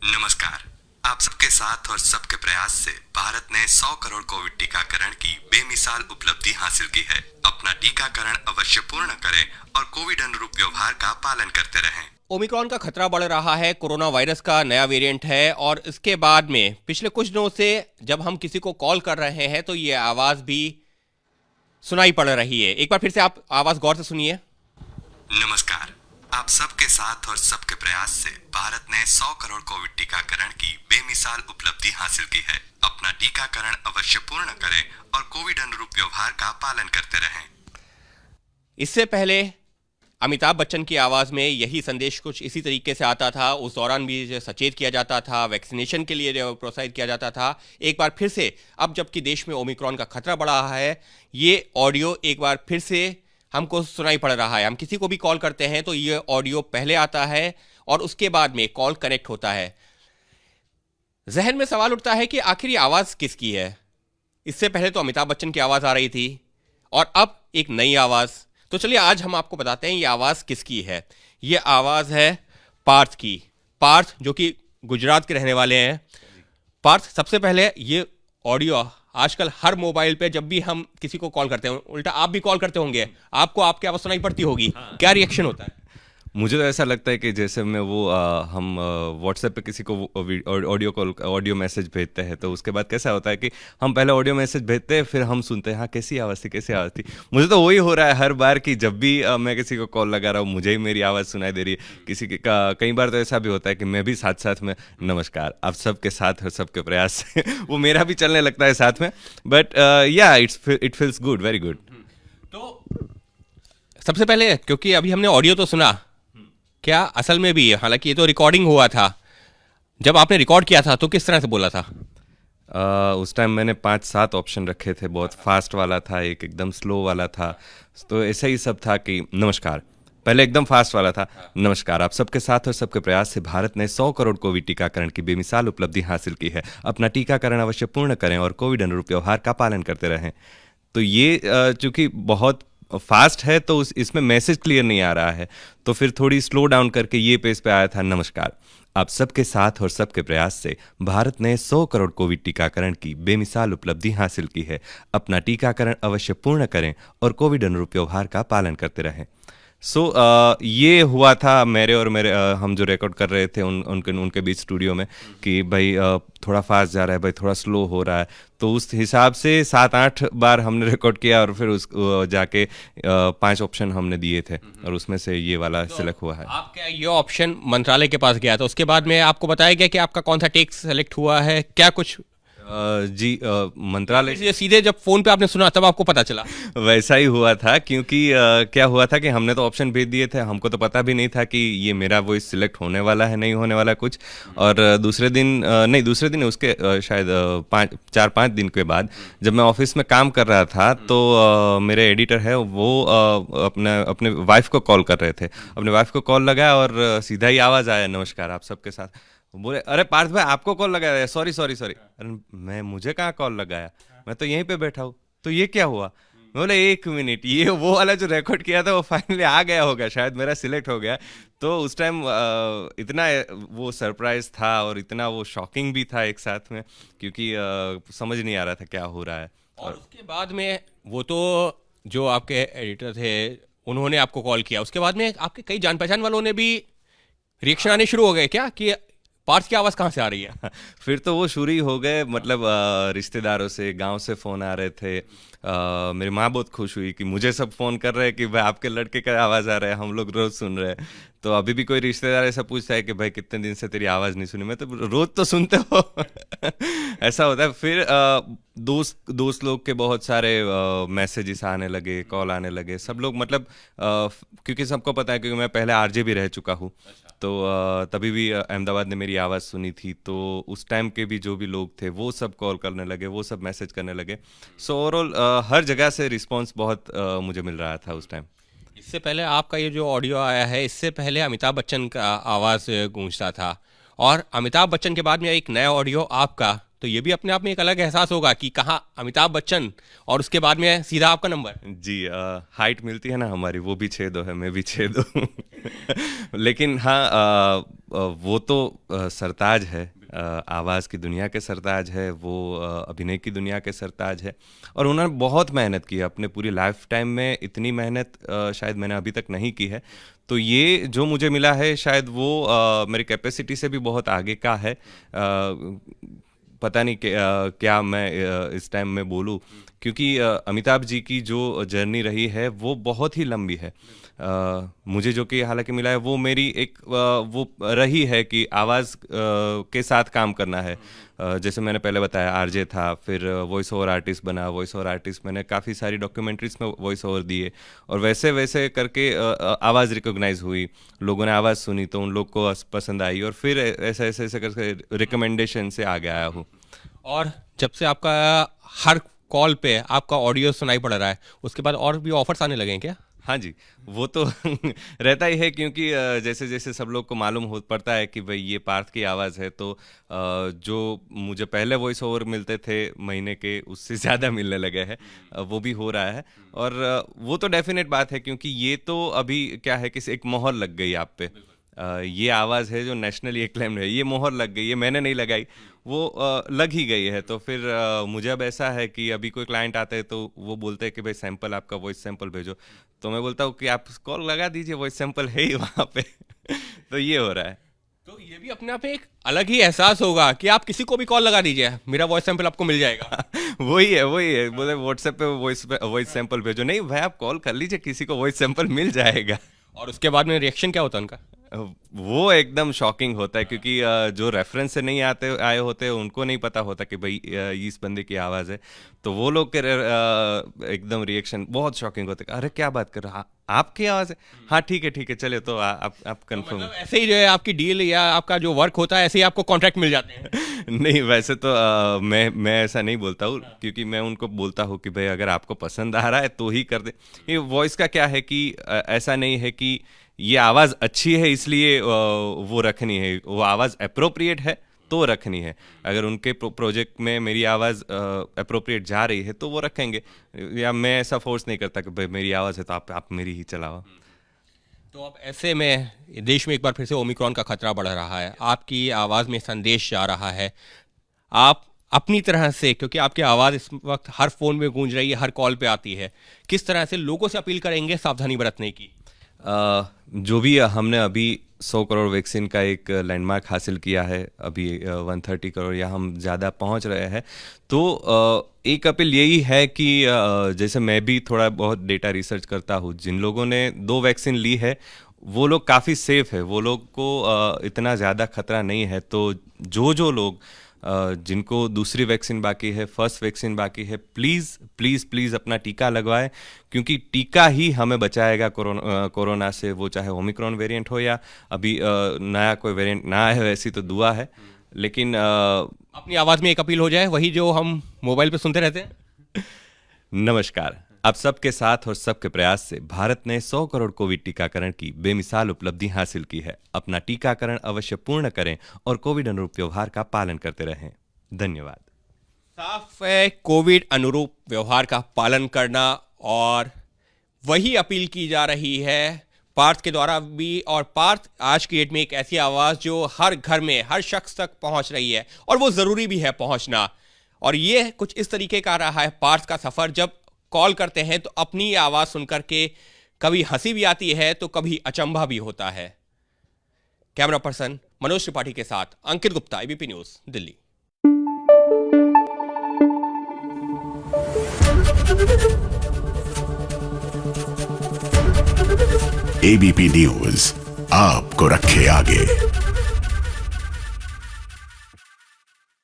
नमस्कार। आप सबके साथ और सबके प्रयास से भारत ने 100 करोड़ कोविड टीकाकरण की बेमिसाल उपलब्धि हासिल की है। अपना टीकाकरण अवश्य पूर्ण करें और कोविड अनुरूप व्यवहार का पालन करते रहें। ओमिक्रॉन का खतरा बढ़ रहा है। कोरोना वायरस का नया वेरिएंट है और इसके बाद में पिछले कुछ दिनों से जब हम किसी को कॉल कर रहे हैं तो ये आवाज भी सुनाई पड़ रही है। एक बार फिर से आप आवाज गौर से सुनिए। नमस्कार। आप सबके साथ और सबके प्रयास से भारत ने 100 करोड़ कोविड टीकाकरण की बेमिसाल उपलब्धि हासिल की है। अपना टीकाकरण अवश्य पूर्ण करें और कोविड अनुरूप व्यवहार का पालन करते रहें। इससे पहले अमिताभ बच्चन की आवाज में यही संदेश कुछ इसी तरीके से आता था। उस दौरान भी सचेत किया जाता था, वैक्सीनेशन के लिए प्रोत्साहित किया जाता था। एक बार फिर से अब जबकि देश में ओमिक्रॉन का खतरा बढ़ रहा है, ये ऑडियो एक बार फिर से हमको सुनाई पड़ रहा है। हम किसी को भी कॉल करते हैं तो ये ऑडियो पहले आता है और उसके बाद में कॉल कनेक्ट होता है। जहन में सवाल उठता है कि आखिर ये आवाज किसकी है। इससे पहले तो अमिताभ बच्चन की आवाज आ रही थी और अब एक नई आवाज। तो चलिए आज हम आपको बताते हैं ये आवाज किसकी है। ये आवाज है पार्थ की। पार्थ जो कि गुजरात के रहने वाले हैं। पार्थ, सबसे पहले ये ऑडियो आजकल हर मोबाइल पे जब भी हम किसी को कॉल करते हैं, उल्टा आप भी कॉल करते होंगे, आपको आपकी आवाज सुनाई पड़ती होगी। क्या रिएक्शन होता है? मुझे तो ऐसा लगता है कि जैसे मैं हम व्हाट्सएप पे किसी को ऑडियो कॉल ऑडियो मैसेज भेजते हैं तो उसके बाद कैसा होता है कि हम पहले ऑडियो मैसेज भेजते हैं, फिर हम सुनते हैं हाँ कैसी आवाज़ थी कैसी आवाज़ थी। मुझे तो वही हो रहा है हर बार कि जब भी मैं किसी को कॉल लगा रहा हूँ मुझे ही मेरी आवाज़ सुनाई दे रही है। कई बार तो ऐसा भी होता है कि मैं भी साथ साथ में नमस्कार आप सबके साथ और सबके प्रयास से वो मेरा भी चलने लगता है साथ में। बट या it feels good, very good. तो सबसे पहले क्योंकि अभी हमने ऑडियो तो सुना, क्या असल में भी, हालांकि ये तो रिकॉर्डिंग हुआ था, जब आपने रिकॉर्ड किया था तो किस तरह से बोला था? उस टाइम मैंने 5-7 ऑप्शन रखे थे। बहुत फास्ट वाला था, एक एकदम स्लो वाला था। तो ऐसा ही सब था कि नमस्कार, पहले एकदम फास्ट वाला था, नमस्कार आप सबके साथ और सबके प्रयास से भारत ने 100 करोड़ कोविड टीकाकरण की बेमिसाल उपलब्धि हासिल की है। अपना टीकाकरण अवश्य पूर्ण करें और कोविड अनुरूप व्यवहार का पालन करते रहें। तो ये चूंकि बहुत फास्ट है तो इसमें मैसेज क्लियर नहीं आ रहा है, तो फिर थोड़ी स्लो डाउन करके ये पेज पे आया था, नमस्कार आप सबके साथ और सबके प्रयास से भारत ने 100 करोड़ कोविड टीकाकरण की बेमिसाल उपलब्धि हासिल की है। अपना टीकाकरण अवश्य पूर्ण करें और कोविड अनुरूप व्यवहार का पालन करते रहें। ये हुआ था मेरे और मेरे हम जो रिकॉर्ड कर रहे थे उनके बीच स्टूडियो में कि भाई थोड़ा फास्ट जा रहा है, भाई थोड़ा स्लो हो रहा है। तो उस हिसाब से 7-8 बार हमने रिकॉर्ड किया और फिर जाके 5 ऑप्शन हमने दिए थे और उसमें से ये वाला सिलेक्ट हुआ है। आपका ये ऑप्शन मंत्रालय के पास गया था, उसके बाद में आपको बताया गया कि आपका कौन सा टेक सेलेक्ट हुआ है, क्या कुछ? जी मंत्रालय सीधे जब फोन पे आपने सुना तब आपको पता चला? वैसा ही हुआ था क्योंकि क्या हुआ था कि हमने तो ऑप्शन भेज दिए थे, हमको तो पता भी नहीं था कि ये मेरा वॉइस सिलेक्ट होने वाला है नहीं होने वाला कुछ। और दूसरे दिन उसके शायद 4-5 दिन के बाद जब मैं ऑफिस में काम कर रहा था तो मेरे एडिटर है वो अपने वाइफ को कॉल कर रहे थे। अपने वाइफ को कॉल लगाया और सीधा ही आवाज़ आया, नमस्कार आप सबके साथ। बोले अरे पार्थ भाई आपको कॉल लगाया? Sorry sorry sorry. अरे मुझे कहाँ कॉल लगाया, मैं तो यहीं पे बैठा हूँ। तो ये क्या हुआ? मैं बोले 1 मिनट, ये वो वाला जो रिकॉर्ड किया था वो फाइनली आ गया होगा, शायद मेरा सिलेक्ट हो गया। तो उस टाइम इतना वो सरप्राइज था और इतना वो शॉकिंग भी था एक साथ में, क्योंकि समझ नहीं आ रहा था क्या हो रहा है। और उसके बाद में वो तो जो आपके एडिटर थे उन्होंने आपको कॉल किया, उसके बाद में आपके कई जान पहचान वालों ने भी रिएक्शन आने शुरू हो गए क्या कि पार्थ की आवाज़ कहाँ से आ रही है? फिर तो वो शुरू ही हो गए, मतलब रिश्तेदारों से, गांव से फ़ोन आ रहे थे। मेरी माँ बहुत खुश हुई कि मुझे सब फ़ोन कर रहे हैं कि भाई आपके लड़के का आवाज़ आ रहा है, हम लोग रोज़ सुन रहे हैं। तो अभी भी कोई रिश्तेदार ऐसा पूछता है कि भाई कितने दिन से तेरी आवाज़ नहीं सुनी, मैं तो रोज़ तो सुनते हो। ऐसा होता है। फिर दोस्त लोग के बहुत सारे मैसेजेस आने लगे, कॉल आने लगे। सब लोग मतलब क्योंकि सबको पता है, क्योंकि मैं पहले आरजे भी रह चुका हूँ। तो तभी भी अहमदाबाद ने मेरी आवाज़ सुनी थी, तो उस टाइम के भी जो भी लोग थे वो सब कॉल करने लगे, वो सब मैसेज करने लगे। सो ओवरऑल हर जगह से रिस्पांस बहुत मुझे मिल रहा था उस टाइम। इससे पहले आपका ये जो ऑडियो आया है, इससे पहले अमिताभ बच्चन का आवाज़ गूंजता था और अमिताभ बच्चन के बाद में एक नया ऑडियो आपका तो ये भी अपने आप में एक अलग एहसास होगा कि कहाँ अमिताभ बच्चन और उसके बाद में सीधा आपका नंबर। जी हाइट मिलती है ना हमारी, वो भी 6'2" है, मैं भी 6'2" लेकिन हाँ वो तो सरताज है, आवाज़ की दुनिया के सरताज है वो, अभिनय की दुनिया के सरताज है। और उन्होंने बहुत मेहनत की है अपने पूरी लाइफ टाइम में, इतनी मेहनत शायद मैंने अभी तक नहीं की है। तो ये जो मुझे मिला है शायद वो मेरी कैपेसिटी से भी बहुत आगे का है। पता नहीं क्या मैं इस टाइम में बोलूं, क्योंकि अमिताभ जी की जो जर्नी रही है वो बहुत ही लंबी है। मुझे जो कि हालांकि मिला है वो मेरी एक वो रही है कि आवाज़ के साथ काम करना है। जैसे मैंने पहले बताया आरजे था, फिर वॉइस ओवर आर्टिस्ट बना, वॉइस ओवर आर्टिस्ट मैंने काफ़ी सारी डॉक्यूमेंट्रीज में वॉइस ओवर दिए, और वैसे वैसे करके आवाज़ रिकॉग्नाइज हुई, लोगों ने आवाज़ सुनी तो उन लोग को पसंद आई, और फिर ऐसे ऐसे ऐसे करके रिकमेंडेशन से आगे आया हूँ। और जब से आपका हर कॉल पे आपका ऑडियो सुनाई पड़ रहा है, उसके बाद और भी ऑफर्स आने लगे हैं क्या? हाँ जी, वो तो रहता ही है, क्योंकि जैसे जैसे सब लोग को मालूम हो पड़ता है कि भाई ये पार्थ की आवाज़ है, तो जो मुझे पहले वॉइस ओवर मिलते थे महीने के, उससे ज़्यादा मिलने लगे हैं। वो भी हो रहा है, और वो तो डेफिनेट बात है, क्योंकि ये तो अभी क्या है कि एक मोहर लग गई आप पे। ये आवाज़ है जो नेशनली एक्लेम्ड है, ये मोहर लग गई है, मैंने नहीं लगाई, वो लग ही गई है। तो फिर मुझे अब ऐसा है कि अभी कोई क्लाइंट आता है तो वो बोलते हैं कि भाई सैंपल, आपका वॉइस सैंपल भेजो, तो मैं बोलता हूँ कि आप कॉल लगा दीजिए, वॉइस सैंपल है ही वहाँ पे। तो ये हो रहा है। तो ये भी अपने आप में एक अलग ही एहसास होगा कि आप किसी को भी कॉल लगा दीजिए, मेरा वॉइस सैंपल आपको मिल जाएगा। वही है, बोले व्हाट्सएप पे वॉइस सैंपल भेजो, नहीं भाई आप कॉल कर लीजिए, किसी को वॉइस सैंपल मिल जाएगा। और उसके बाद में रिएक्शन क्या होता है उनका? वो एकदम शॉकिंग होता है, क्योंकि जो रेफरेंस से नहीं आए होते उनको नहीं पता होता कि भाई इस बंदे की आवाज़ है, तो वो लोग के एकदम रिएक्शन बहुत शॉकिंग होते हैं। अरे क्या बात कर रहा, आपकी आवाज़ है? हाँ ठीक है चले, तो आप कंफर्म। मतलब ऐसे ही जो है आपकी डील या आपका जो वर्क होता है, ऐसे ही आपको कॉन्ट्रैक्ट मिल जाते हैं? नहीं, वैसे तो मैं ऐसा नहीं बोलता हूँ, क्योंकि मैं उनको बोलता हूँ कि भाई अगर आपको पसंद आ रहा है तो ही कर दे। ये वॉइस का क्या है कि ऐसा नहीं है कि ये आवाज़ अच्छी है इसलिए वो रखनी है, वो आवाज़ अप्रोप्रिएट है तो रखनी है। अगर उनके प्रोजेक्ट में मेरी आवाज़ अप्रोप्रिएट जा रही है तो वो रखेंगे, या मैं ऐसा फोर्स नहीं करता कि भाई मेरी आवाज़ है तो आप मेरी ही चलाओ। तो अब ऐसे में देश में एक बार फिर से ओमिक्रॉन का खतरा बढ़ रहा है, आपकी आवाज़ में संदेश जा रहा है, आप अपनी तरह से, क्योंकि आपकी आवाज़ इस वक्त हर फ़ोन में गूंज रही है, हर कॉल पे आती है, किस तरह से लोगों से अपील करेंगे सावधानी बरतने की? जो भी हमने अभी 100 करोड़ वैक्सीन का एक लैंडमार्क हासिल किया है, अभी 130 करोड़ या हम ज़्यादा पहुंच रहे हैं, तो एक अपील यही है कि जैसे मैं भी थोड़ा बहुत डेटा रिसर्च करता हूँ, जिन लोगों ने 2 वैक्सीन ली है वो लोग काफ़ी सेफ है, वो लोग को इतना ज़्यादा खतरा नहीं है। तो जो लोग जिनको दूसरी वैक्सीन बाकी है, फर्स्ट वैक्सीन बाकी है, प्लीज़ प्लीज़ प्लीज़ अपना टीका लगवाएं, क्योंकि टीका ही हमें बचाएगा कोरोना से, वो चाहे ओमिक्रॉन वेरिएंट हो या अभी नया कोई वेरिएंट ना आए, वैसी तो दुआ है। लेकिन अपनी आवाज़ में एक अपील हो जाए, वही जो हम मोबाइल पे सुनते रहते हैं। नमस्कार, आप सबके साथ और सबके प्रयास से भारत ने 100 करोड़ कोविड टीकाकरण की बेमिसाल उपलब्धि हासिल की है। अपना टीकाकरण अवश्य पूर्ण करें और कोविड अनुरूप व्यवहार का पालन करते रहें। धन्यवाद। साफ है, कोविड अनुरूप व्यवहार का पालन करना, और वही अपील की जा रही है पार्थ के द्वारा भी। और पार्थ आज की डेट में एक ऐसी आवाज़ जो हर घर में, हर शख्स तक पहुंच रही है, और वो ज़रूरी भी है पहुंचना। और ये कुछ इस तरीके का रहा है पार्थ का सफ़र। जब कॉल करते हैं तो अपनी आवाज़ सुनकर के कभी हंसी भी आती है तो कभी अचंभा भी होता है। कैमरा पर्सन मनोज त्रिपाठी के साथ Ankit Gupta, ABP news, Delhi. ABP news आपको रखे आगे।